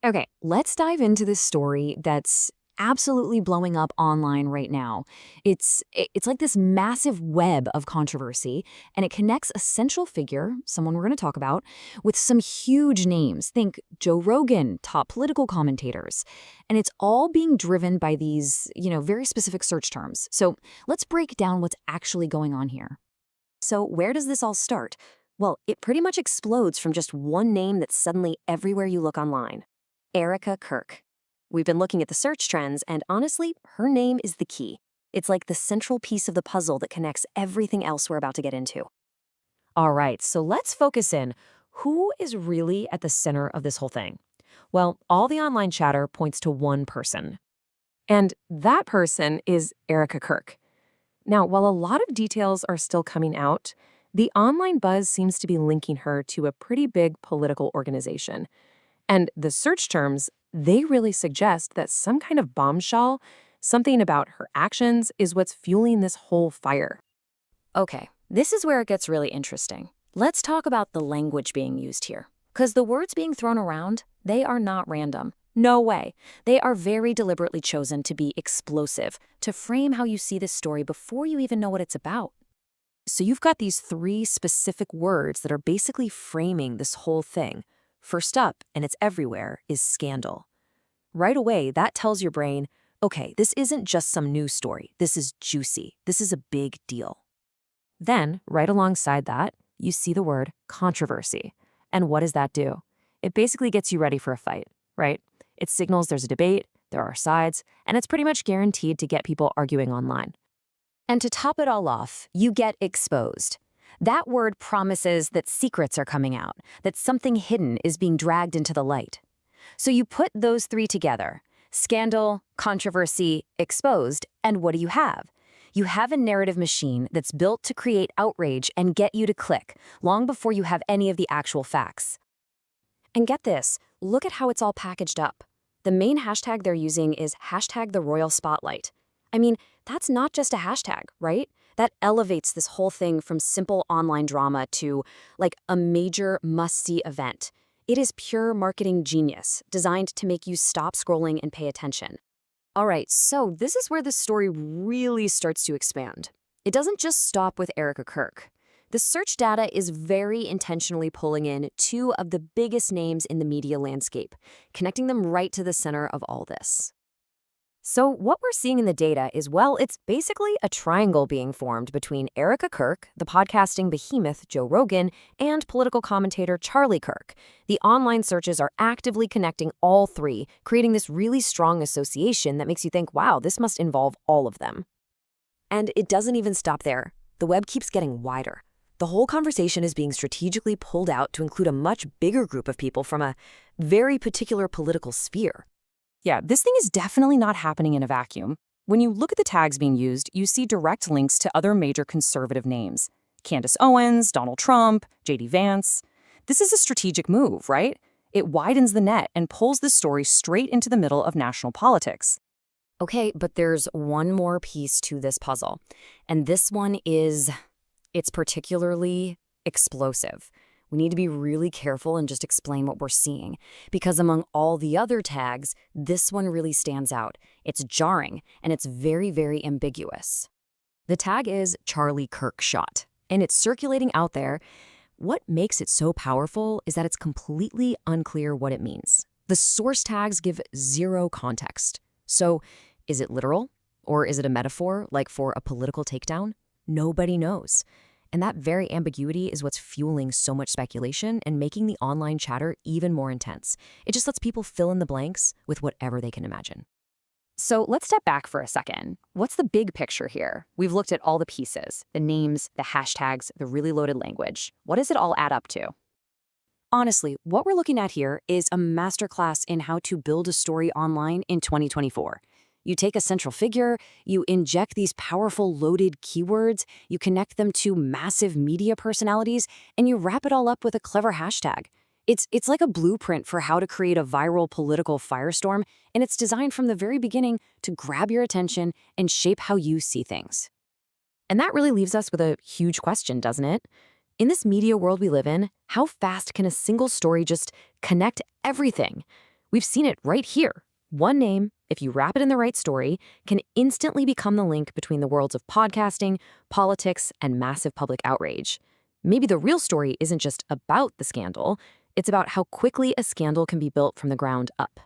Okay, let's dive into this story that's absolutely blowing up online right now. It's like this massive web of controversy, and it connects a central figure, someone we're going to talk about, with some huge names. Think Joe Rogan, top political commentators. And it's all being driven by these, very specific search terms. So, let's break down what's actually going on here. So, where does this all start? Well, it pretty much explodes from just one name that's suddenly everywhere you look online: Erica Kirk. We've been looking at the search trends, and honestly, her name is the key. It's like the central piece of the puzzle that connects everything else we're about to get into. All right, so let's focus in. Who is really at the center of this whole thing? Well, all the online chatter points to one person. And that person is Erica Kirk. Now, while a lot of details are still coming out, the online buzz seems to be linking her to a pretty big political organization. And the search terms, they really suggest that some kind of bombshell, something about her actions, is what's fueling this whole fire. Okay, this is where it gets really interesting. Let's talk about the language being used here. Because the words being thrown around, they are not random. No way. They are very deliberately chosen to be explosive, to frame how you see this story before you even know what it's about. So you've got these three specific words that are basically framing this whole thing. First up, and it's everywhere, is scandal. Right away, that tells your brain, okay, this isn't just some news story. This is juicy. This is a big deal. Then, right alongside that, you see the word controversy. And what does that do? It basically gets you ready for a fight, right? It signals there's a debate, there are sides, and it's pretty much guaranteed to get people arguing online. And to top it all off, you get exposed. That word promises that secrets are coming out, that something hidden is being dragged into the light. So you put those three together: scandal, controversy, exposed, and what do you have? You have a narrative machine that's built to create outrage and get you to click, long before you have any of the actual facts. And get this, look at how it's all packaged up. The main hashtag they're using is #TheRoyalSpotlight. I mean, that's not just a hashtag, right? That elevates this whole thing from simple online drama to, like, a major must-see event. It is pure marketing genius, designed to make you stop scrolling and pay attention. All right, so this is where the story really starts to expand. It doesn't just stop with Erica Kirk. The search data is very intentionally pulling in two of the biggest names in the media landscape, connecting them right to the center of all this. So what we're seeing in the data is, well, it's basically a triangle being formed between Erica Kirk, the podcasting behemoth Joe Rogan, and political commentator Charlie Kirk. The online searches are actively connecting all three, creating this really strong association that makes you think, wow, this must involve all of them. And it doesn't even stop there. The web keeps getting wider. The whole conversation is being strategically pulled out to include a much bigger group of people from a very particular political sphere. Yeah, this thing is definitely not happening in a vacuum. When you look at the tags being used, you see direct links to other major conservative names: Candace Owens, Donald Trump, JD Vance. This is a strategic move, right? It widens the net and pulls the story straight into the middle of national politics. Okay, but there's one more piece to this puzzle, and this one it's particularly explosive. We need to be really careful and just explain what we're seeing, because among all the other tags, this one really stands out. It's jarring, and it's very, very ambiguous. The tag is Charlie Kirkshot, and it's circulating out there. What makes it so powerful is that it's completely unclear what it means. The source tags give zero context. So, is it literal? Or is it a metaphor, like for a political takedown? Nobody knows. And that very ambiguity is what's fueling so much speculation and making the online chatter even more intense. It just lets people fill in the blanks with whatever they can imagine. So let's step back for a second. What's the big picture here? We've looked at all the pieces, the names, the hashtags, the really loaded language. What does it all add up to? Honestly, what we're looking at here is a masterclass in how to build a story online in 2024. You take a central figure, you inject these powerful loaded keywords, you connect them to massive media personalities, and you wrap it all up with a clever hashtag. It's like a blueprint for how to create a viral political firestorm, and it's designed from the very beginning to grab your attention and shape how you see things. And that really leaves us with a huge question, doesn't it? In this media world we live in, how fast can a single story just connect everything? We've seen it right here. One name, if you wrap it in the right story, can instantly become the link between the worlds of podcasting, politics, and massive public outrage. Maybe the real story isn't just about the scandal, it's about how quickly a scandal can be built from the ground up.